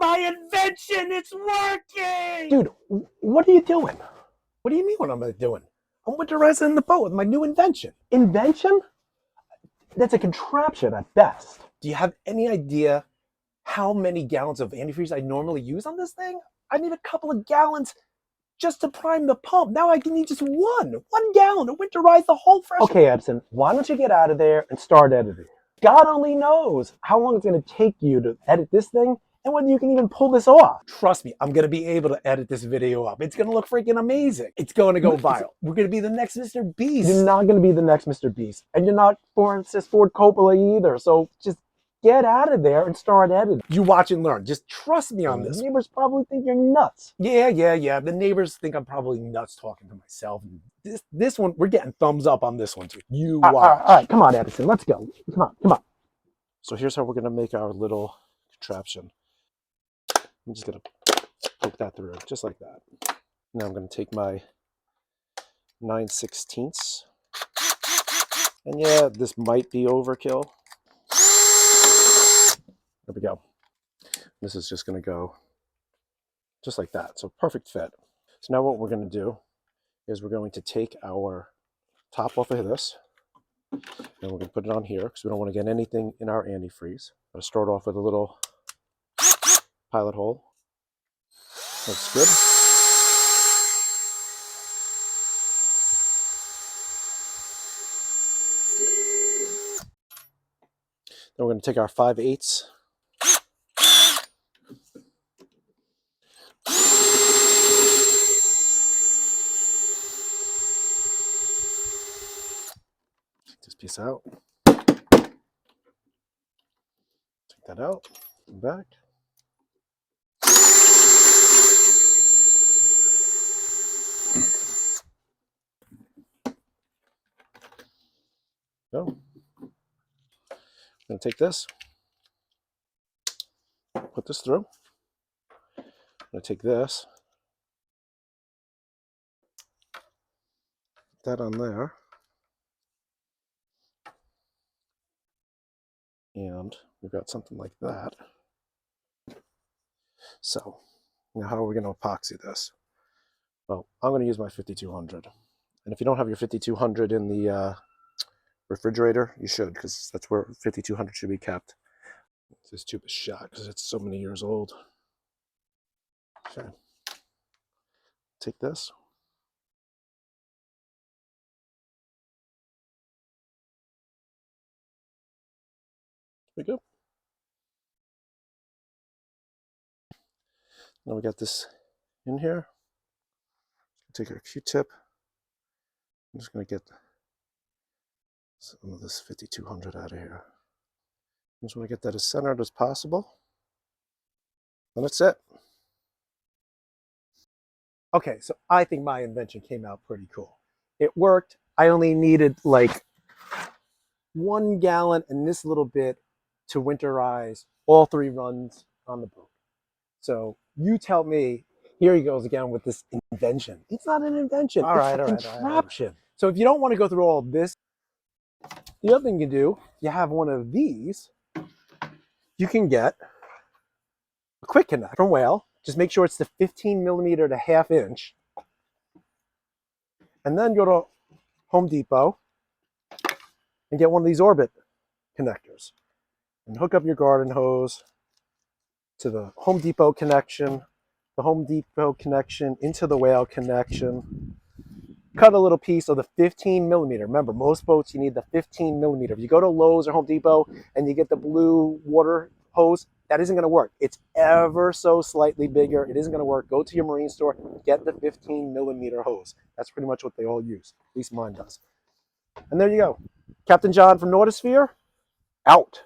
My invention, it's working! Dude, what are you doing? What do you mean what am I doing? I'm winterizing the boat with my new invention. Invention? That's a contraption at best. Do you have any idea how many gallons of antifreeze I normally use on this thing? I need a couple of gallons just to prime the pump. Now I can need just one gallon to winterize the whole fresh. Okay, Edson, why don't you get out of there and start editing? God only knows how long it's going to take you to edit this thing and whether you can even pull this off. Trust me, I'm going to be able to edit this video up. It's going to look freaking amazing. It's going to go viral. We're going to be the next Mr. Beast. You're not going to be the next Mr. Beast. And you're not Francis Ford Coppola either. So just get out of there and start editing. You watch and learn. Just trust me on this. The neighbors probably think you're nuts. Yeah. The neighbors think I'm probably nuts talking to myself. This one, we're getting thumbs up on this one too. You watch. All right, come on, Edison. Let's go. Come on. So here's how we're going to make our little contraption. I'm just going to poke that through, just like that. Now I'm going to take my 9/16. And yeah, this might be overkill. There we go. This is just going to go just like that. So perfect fit. So now what we're going to do is we're going to take our top off of this. And we're going to put it on here because we don't want to get anything in our antifreeze. I'm going to start off with a little pilot hole. Looks good. Then we're going to take our 5/8. Take this piece out. Take that out. And back. So, I'm going to take this, put this through. I'm going to take this, put that on there, and we've got something like that. So, now how are we going to epoxy this? Well, I'm going to use my 5200. And if you don't have your 5200 in the refrigerator, you should, because that's where 5200 should be kept. This tube is shot because it's so many years old. Okay. Take this. There we go. Now we got this in here. Take a Q-tip. I'm just going to get some of this 5200 out of here. I just want to get that as centered as possible. And that's it. Okay, so I think my invention came out pretty cool. It worked. I only needed like 1 gallon and this little bit to winterize all 3 runs on the boat. So you tell me, here he goes again with this invention. It's not an invention, it's a contraption. So if you don't want to go through all this, the other thing you do, you have one of these, you can get a quick connect from Whale. Just make sure it's the 15 millimeter to 1/2 inch. And then go to Home Depot and get one of these Orbit connectors. And hook up your garden hose to the Home Depot connection, the Home Depot connection into the Whale connection. Cut a little piece of the 15 millimeter. Remember, most boats you need the 15 millimeter. If you go to Lowe's or Home Depot and you get the blue water hose, that isn't going to work. It's ever so slightly bigger. It isn't going to work. Go to your marine store, get the 15 millimeter hose. That's pretty much what they all use. At least mine does. And there you go. Captain John from Nautisphere, out.